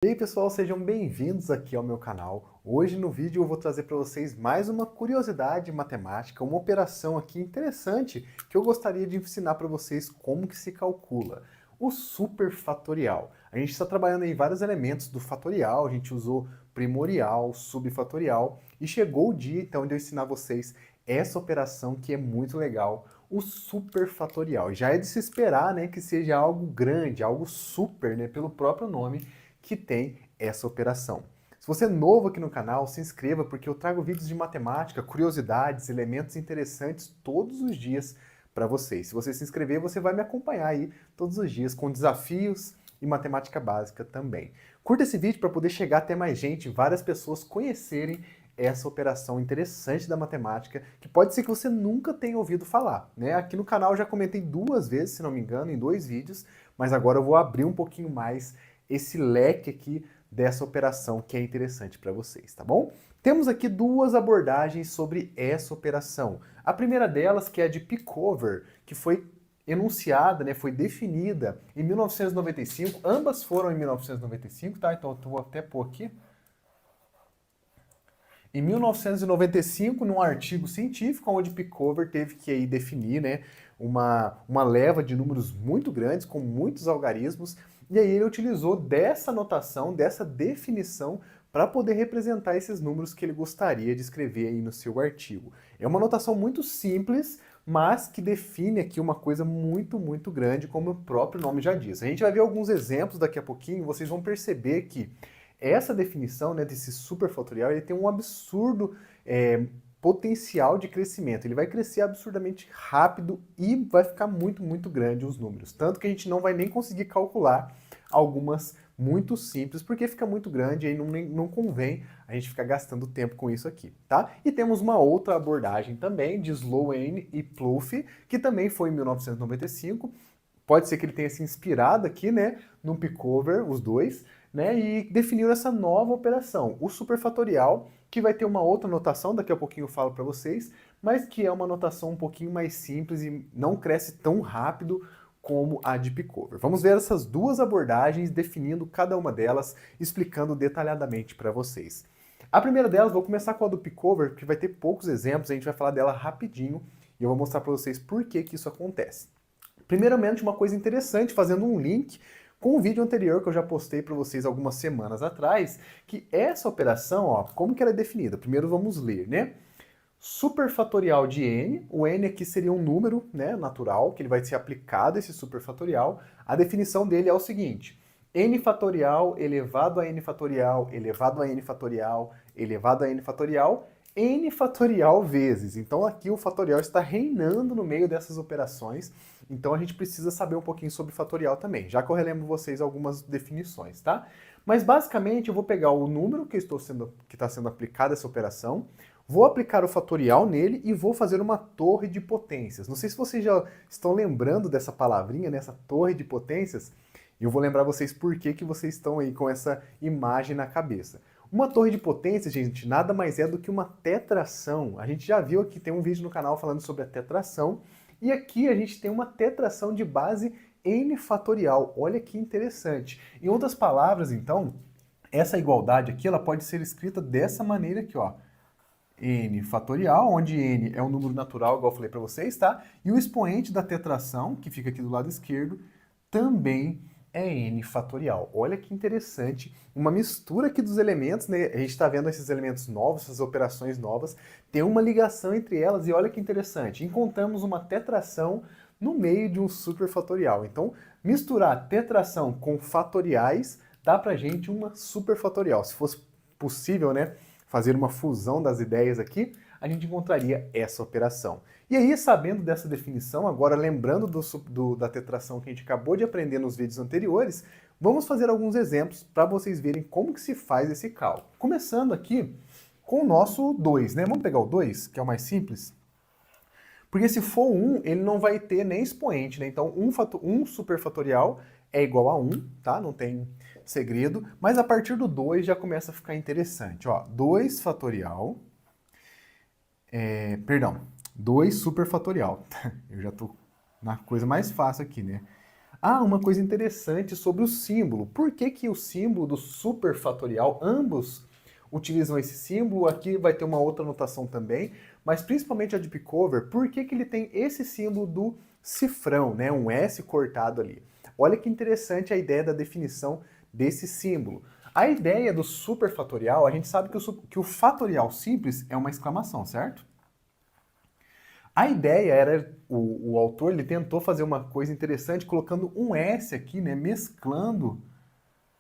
E aí pessoal, sejam bem-vindos aqui ao meu canal. Hoje no vídeo eu vou trazer para vocês mais uma curiosidade matemática, uma operação aqui interessante que eu gostaria de ensinar para vocês como que se calcula. O superfatorial. A gente está trabalhando em vários elementos do fatorial, a gente usou primorial, subfatorial e chegou o dia então de eu ensinar vocês essa operação que é muito legal, o superfatorial. Já é de se esperar, né, que seja algo grande, algo super, né, pelo próprio nome que tem essa operação. Se você é novo aqui no canal, se inscreva porque eu trago vídeos de matemática, curiosidades, elementos interessantes todos os dias para vocês. Se você se inscrever, você vai me acompanhar aí todos os dias com desafios e matemática básica também. Curta esse vídeo para poder chegar até mais gente, várias pessoas conhecerem essa operação interessante da matemática, que pode ser que você nunca tenha ouvido falar, né? Aqui no canal eu já comentei 2 vezes, se não me engano, em 2 vídeos, mas agora eu vou abrir um pouquinho mais esse leque aqui dessa operação que é interessante para vocês, tá bom? Temos aqui 2 abordagens sobre essa operação. A primeira delas, que é a de Pickover, que foi enunciada, né, foi definida em 1995, ambas foram em 1995, tá? Então eu vou até pôr aqui. Em 1995, num artigo científico, onde Pickover teve que aí definir, né, uma leva de números muito grandes, com muitos algarismos, e aí ele utilizou dessa notação, dessa definição, para poder representar esses números que ele gostaria de escrever aí no seu artigo. É uma notação muito simples, mas que define aqui uma coisa muito, muito grande, como o próprio nome já diz. A gente vai ver alguns exemplos daqui a pouquinho, vocês vão perceber que essa definição, né, desse superfatorial, ele tem um absurdo potencial de crescimento. Ele vai crescer absurdamente rápido e vai ficar muito, muito grande os números. Tanto que a gente não vai nem conseguir calcular algumas muito simples, porque fica muito grande e aí não convém a gente ficar gastando tempo com isso aqui, tá? E temos uma outra abordagem também de Sloane e Plouffe, que também foi em 1995. Pode ser que ele tenha se inspirado aqui, né, no Pickover, os dois, né, e definiu essa nova operação, o superfatorial, que vai ter uma outra notação, daqui a pouquinho eu falo para vocês, mas que é uma notação um pouquinho mais simples e não cresce tão rápido como a de Pickover. Vamos ver essas 2 abordagens, definindo cada uma delas, explicando detalhadamente para vocês. A primeira delas, vou começar com a do Pickover, que vai ter poucos exemplos, a gente vai falar dela rapidinho, e eu vou mostrar para vocês por que isso acontece. Primeiramente, uma coisa interessante, fazendo um link com o vídeo anterior que eu já postei para vocês algumas semanas atrás, que essa operação, ó, como que ela é definida? Primeiro vamos ler, né? Superfatorial de n, o n aqui seria um número, né, natural, que ele vai ser aplicado esse superfatorial. A definição dele é o seguinte: n fatorial elevado a n fatorial elevado a n fatorial elevado a n fatorial n fatorial vezes. Então aqui o fatorial está reinando no meio dessas operações, então a gente precisa saber um pouquinho sobre fatorial também, já que eu relembro vocês algumas definições, tá? Mas basicamente eu vou pegar o número que está sendo aplicado essa operação, vou aplicar o fatorial nele e vou fazer uma torre de potências. Não sei se vocês já estão lembrando dessa palavrinha, nessa torre de potências, e eu vou lembrar vocês por que vocês estão aí com essa imagem na cabeça. Uma torre de potência, gente, nada mais é do que uma tetração. A gente já viu aqui, tem um vídeo no canal falando sobre a tetração, e aqui a gente tem uma tetração de base n fatorial. Olha que interessante. Em outras palavras, então, essa igualdade aqui, ela pode ser escrita dessa maneira aqui, ó. N fatorial, onde n é um número natural, igual eu falei para vocês, tá? E o expoente da tetração, que fica aqui do lado esquerdo, também é n fatorial. Olha que interessante, uma mistura aqui dos elementos, né? A gente está vendo esses elementos novos, essas operações novas, tem uma ligação entre elas e olha que interessante, encontramos uma tetração no meio de um superfatorial. Então, misturar tetração com fatoriais dá pra gente uma superfatorial. Se fosse possível, né, fazer uma fusão das ideias aqui, a gente encontraria essa operação. E aí, sabendo dessa definição, agora lembrando da tetração que a gente acabou de aprender nos vídeos anteriores, vamos fazer alguns exemplos para vocês verem como que se faz esse cálculo. Começando aqui com o nosso 2, né? Vamos pegar o 2, que é o mais simples. Porque se for 1, ele não vai ter nem expoente, né? Então, 1 superfatorial é igual a 1, tá? Não tem segredo. Mas a partir do 2 já começa a ficar interessante, ó. 2 fatorial... perdão, 2 superfatorial. Eu já tô na coisa mais fácil aqui, né? Ah, uma coisa interessante sobre o símbolo. Por que que o símbolo do superfatorial, ambos utilizam esse símbolo? Aqui vai ter uma outra notação também, mas principalmente a Deep Cover, por que que ele tem esse símbolo do cifrão, né? Um S cortado ali. Olha que interessante a ideia da definição desse símbolo. A ideia do superfatorial, a gente sabe que o fatorial simples é uma exclamação, certo? A ideia era, o autor ele tentou fazer uma coisa interessante colocando um S aqui, né, mesclando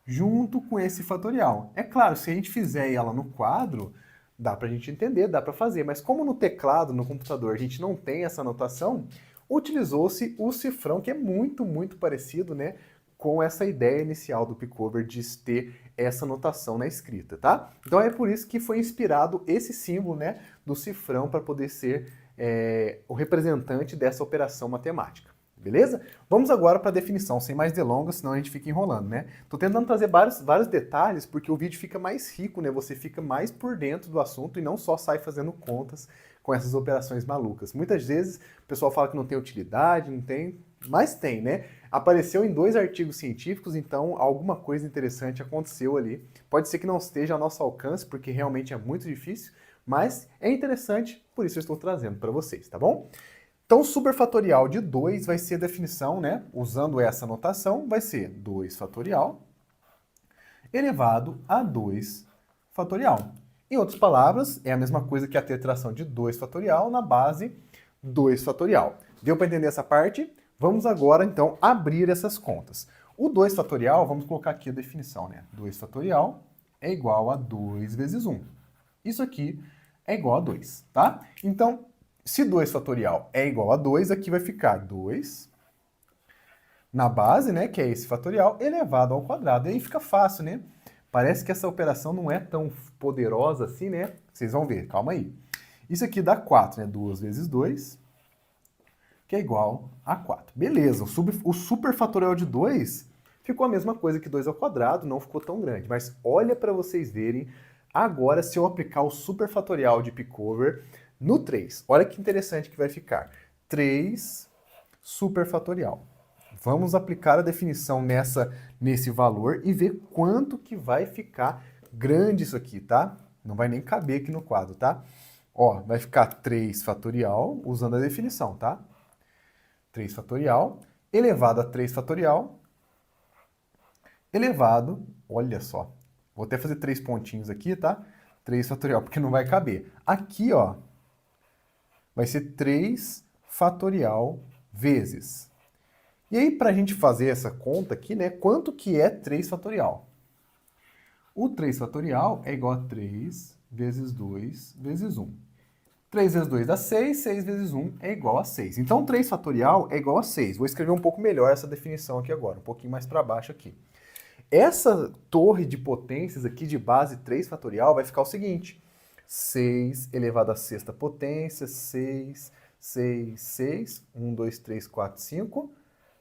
junto com esse fatorial. É claro, se a gente fizer ela no quadro, dá pra gente entender, dá pra fazer, mas como no teclado, no computador, a gente não tem essa notação, utilizou-se o cifrão, que é muito, muito parecido, né, com essa ideia inicial do Pickover de ter essa notação na escrita, tá? Então é por isso que foi inspirado esse símbolo, né, do cifrão para poder ser o representante dessa operação matemática. Beleza? Vamos agora para a definição, sem mais delongas, senão a gente fica enrolando, né? Tô tentando trazer vários detalhes porque o vídeo fica mais rico, né? Você fica mais por dentro do assunto e não só sai fazendo contas com essas operações malucas. Muitas vezes o pessoal fala que não tem utilidade, não tem, mas tem, né? Apareceu em 2 artigos científicos, então alguma coisa interessante aconteceu ali. Pode ser que não esteja ao nosso alcance, porque realmente é muito difícil, mas é interessante, por isso eu estou trazendo para vocês, tá bom? Então, superfatorial de 2 vai ser a definição, né? Usando essa notação, vai ser 2 fatorial elevado a 2 fatorial. Em outras palavras, é a mesma coisa que a tetração de 2 fatorial na base 2 fatorial. Deu para entender essa parte? Vamos agora, então, abrir essas contas. O 2 fatorial, vamos colocar aqui a definição, né? 2 fatorial é igual a 2 vezes 1. Isso aqui é igual a 2, tá? Então, se 2 fatorial é igual a 2, aqui vai ficar 2 na base, né, que é esse fatorial, elevado ao quadrado. E aí fica fácil, né? Parece que essa operação não é tão poderosa assim, né? Vocês vão ver, calma aí. Isso aqui dá 4, né? 2 vezes 2, que é igual a 4. Beleza, o superfatorial de 2 ficou a mesma coisa que 2 ao quadrado, não ficou tão grande. Mas olha para vocês verem agora se eu aplicar o superfatorial de Pickover no 3. Olha que interessante que vai ficar. 3 superfatorial. Vamos aplicar a definição nesse valor e ver quanto que vai ficar grande isso aqui, tá? Não vai nem caber aqui no quadro, tá? Ó, vai ficar 3 fatorial, usando a definição, tá? 3 fatorial, elevado a 3 fatorial, elevado, olha só, vou até fazer 3 pontinhos aqui, tá? 3 fatorial, porque não vai caber. Aqui, ó, vai ser 3 fatorial vezes. E aí, para a gente fazer essa conta aqui, né, quanto que é 3 fatorial? O 3 fatorial é igual a 3 vezes 2 vezes 1. 3 vezes 2 dá 6, 6 vezes 1 é igual a 6. Então, 3 fatorial é igual a 6. Vou escrever um pouco melhor essa definição aqui agora, um pouquinho mais para baixo aqui. Essa torre de potências aqui de base 3 fatorial vai ficar o seguinte: 6 elevado à sexta potência, 6, 6, 6, 1, 2, 3, 4, 5,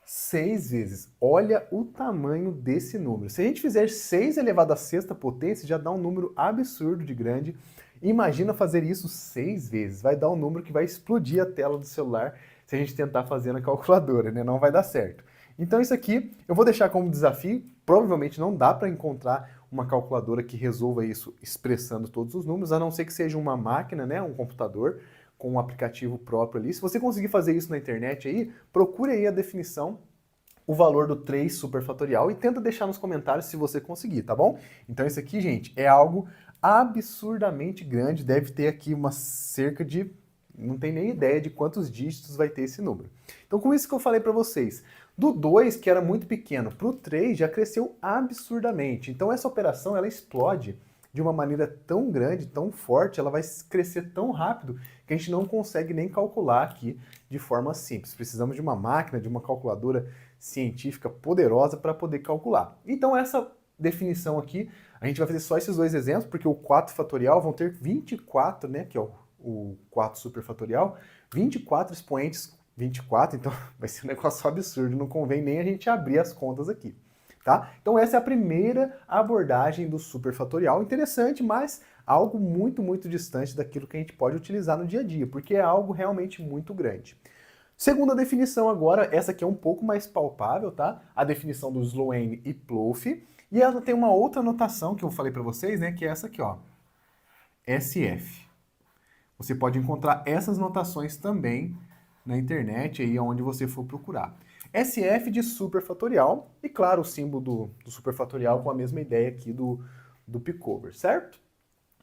6 vezes. Olha o tamanho desse número. Se a gente fizer 6 elevado à sexta potência, já dá um número absurdo de grande. Imagina fazer isso 6 vezes. Vai dar um número que vai explodir a tela do celular se a gente tentar fazer na calculadora, né? Não vai dar certo. Então isso aqui eu vou deixar como desafio. Provavelmente não dá para encontrar uma calculadora que resolva isso expressando todos os números, a não ser que seja uma máquina, né, um computador com um aplicativo próprio ali. Se você conseguir fazer isso na internet aí, procure aí a definição, o valor do 3 superfatorial e tenta deixar nos comentários se você conseguir, tá bom? Então isso aqui, gente, é algo absurdamente grande, deve ter aqui uma cerca de... não tem nem ideia de quantos dígitos vai ter esse número. Então com isso que eu falei para vocês, do 2, que era muito pequeno, para o 3 já cresceu absurdamente. Então essa operação, ela explode de uma maneira tão grande, tão forte, ela vai crescer tão rápido que a gente não consegue nem calcular aqui de forma simples. Precisamos de uma máquina, de uma calculadora científica poderosa para poder calcular. Então essa definição aqui, a gente vai fazer só esses 2 exemplos, porque o 4 fatorial vão ter 24, né, que é o 4 superfatorial, 24 expoentes, 24, então vai ser um negócio absurdo, não convém nem a gente abrir as contas aqui. Tá? Então essa é a primeira abordagem do superfatorial, interessante, mas algo muito, muito distante daquilo que a gente pode utilizar no dia a dia, porque é algo realmente muito grande. Segunda definição agora, essa aqui é um pouco mais palpável, tá? A definição do Sloane e Plouffe. E ela tem uma outra notação que eu falei para vocês, né? Que é essa aqui, ó. SF. Você pode encontrar essas notações também na internet, aí onde você for procurar. SF de superfatorial, e claro, o símbolo do superfatorial com a mesma ideia aqui do Pickover, certo?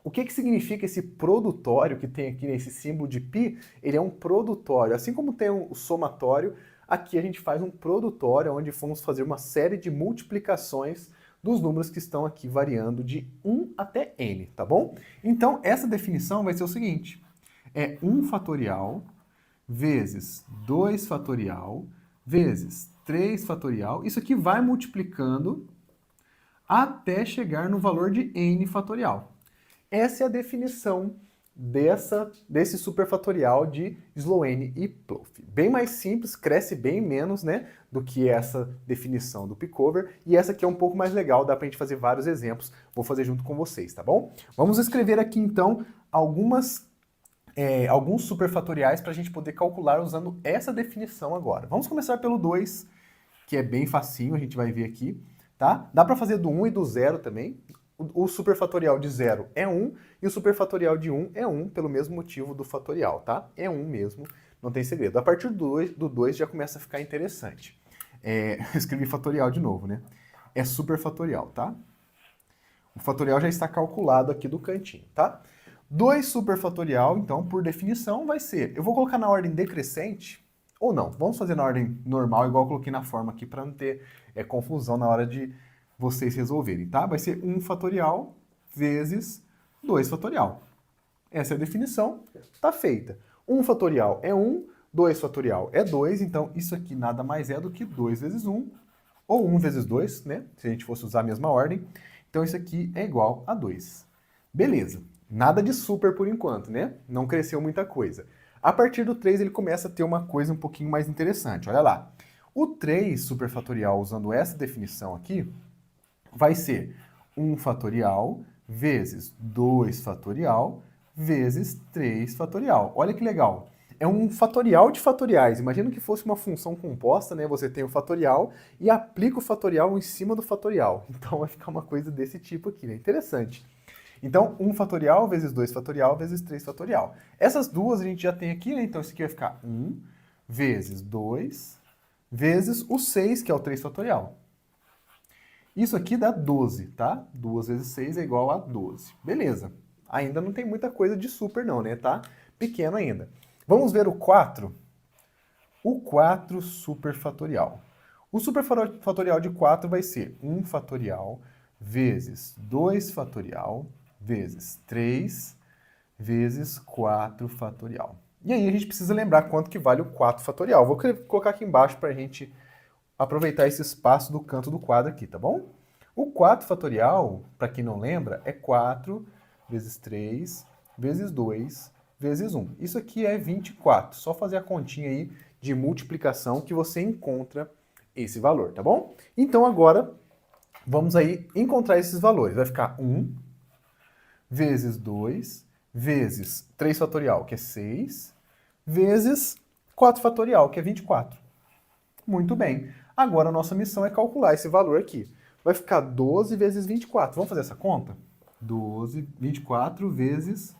O que significa esse produtório que tem aqui nesse símbolo de π? Ele é um produtório. Assim como tem o somatório, aqui a gente faz um produtório, onde vamos fazer uma série de multiplicações dos números que estão aqui variando de 1 até n, tá bom? Então, essa definição vai ser o seguinte: é 1 fatorial vezes 2 fatorial vezes 3 fatorial. Isso aqui vai multiplicando até chegar no valor de n fatorial. Essa é a definição desse superfatorial de Sloane e Plouffe. Bem mais simples, cresce bem menos, né, do que essa definição do Pickover, e essa aqui é um pouco mais legal, dá pra gente fazer vários exemplos, vou fazer junto com vocês, tá bom? Vamos escrever aqui então alguns superfatoriais para a gente poder calcular usando essa definição agora. Vamos começar pelo 2, que é bem facinho, a gente vai ver aqui, tá? Dá para fazer do 1 e do 0 também. O superfatorial de 0 é 1 e o superfatorial de 1 é 1 pelo mesmo motivo do fatorial, tá? É 1 mesmo, não tem segredo. A partir do 2 já começa a ficar interessante. Escrevi fatorial de novo, né? É superfatorial, tá? O fatorial já está calculado aqui do cantinho, tá? 2 superfatorial, então, por definição, vai ser... Eu vou colocar na ordem decrescente, ou não, vamos fazer na ordem normal, igual eu coloquei na forma aqui, para não ter confusão na hora de vocês resolverem, tá? Vai ser 1 fatorial vezes 2 fatorial. Essa é a definição, tá feita. 1 fatorial é 1, 2 fatorial é 2, então isso aqui nada mais é do que 2 vezes 1, ou 1 vezes 2, né? Se a gente fosse usar a mesma ordem. Então isso aqui é igual a 2. Beleza. Nada de super por enquanto, né? Não cresceu muita coisa. A partir do 3 ele começa a ter uma coisa um pouquinho mais interessante. Olha lá. O 3 superfatorial, usando essa definição aqui, vai ser 1 fatorial vezes 2 fatorial vezes 3 fatorial. Olha que legal. É um fatorial de fatoriais. Imagina que fosse uma função composta, né? Você tem o fatorial e aplica o fatorial em cima do fatorial. Então vai ficar uma coisa desse tipo aqui, né? Interessante. Então, 1 fatorial vezes 2 fatorial vezes 3 fatorial. Essas duas a gente já tem aqui, né? Então isso aqui vai ficar 1 vezes 2 vezes o 6, que é o 3 fatorial. Isso aqui dá 12, tá? 2 vezes 6 é igual a 12. Beleza. Ainda não tem muita coisa de super não, né? Tá pequeno ainda. Vamos ver o 4? O 4 superfatorial. O superfatorial de 4 vai ser 1 fatorial vezes 2 fatorial vezes 3 vezes 4 fatorial. E aí a gente precisa lembrar quanto que vale o 4 fatorial. Vou colocar aqui embaixo para a gente aproveitar esse espaço do canto do quadro aqui, tá bom? O 4 fatorial, para quem não lembra, é 4 vezes 3 vezes 2 vezes 1. Isso aqui é 24. Só fazer a continha aí de multiplicação que você encontra esse valor, tá bom? Então agora vamos aí encontrar esses valores. Vai ficar 1 vezes 2 vezes 3 fatorial, que é 6, vezes 4 fatorial, que é 24. Muito bem. Agora a nossa missão é calcular esse valor aqui. Vai ficar 12 vezes 24. Vamos fazer essa conta? 24 vezes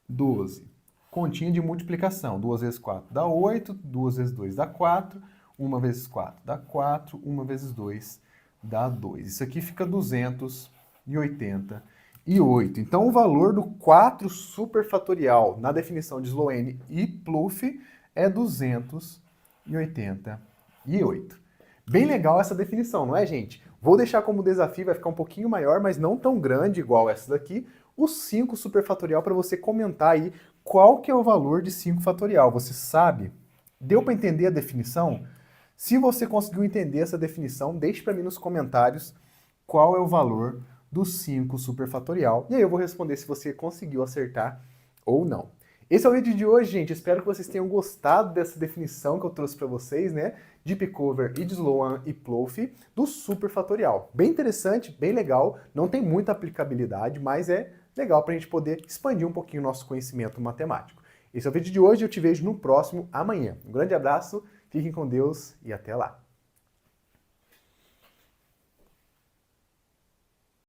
12. Continha de multiplicação. 2 vezes 4 dá 8, 2 vezes 2 dá 4, 1 vezes 4 dá 4, 1 vezes 2 dá 2. Isso aqui fica 288. Então o valor do 4 superfatorial na definição de Sloane e Plouffe é 288. Bem legal essa definição, não é, gente? Vou deixar como desafio, vai ficar um pouquinho maior, mas não tão grande igual essa daqui, o 5 superfatorial, para você comentar aí qual que é o valor de 5 fatorial. Você sabe? Deu para entender a definição? Se você conseguiu entender essa definição, deixe para mim nos comentários qual é o valor do 5 superfatorial. E aí eu vou responder se você conseguiu acertar ou não. Esse é o vídeo de hoje, gente. Espero que vocês tenham gostado dessa definição que eu trouxe para vocês, né? De Pickover e de Sloane e Plouffe do superfatorial. Bem interessante, bem legal. Não tem muita aplicabilidade, mas é legal para a gente poder expandir um pouquinho o nosso conhecimento matemático. Esse é o vídeo de hoje, eu te vejo no próximo amanhã. Um grande abraço, fiquem com Deus e até lá.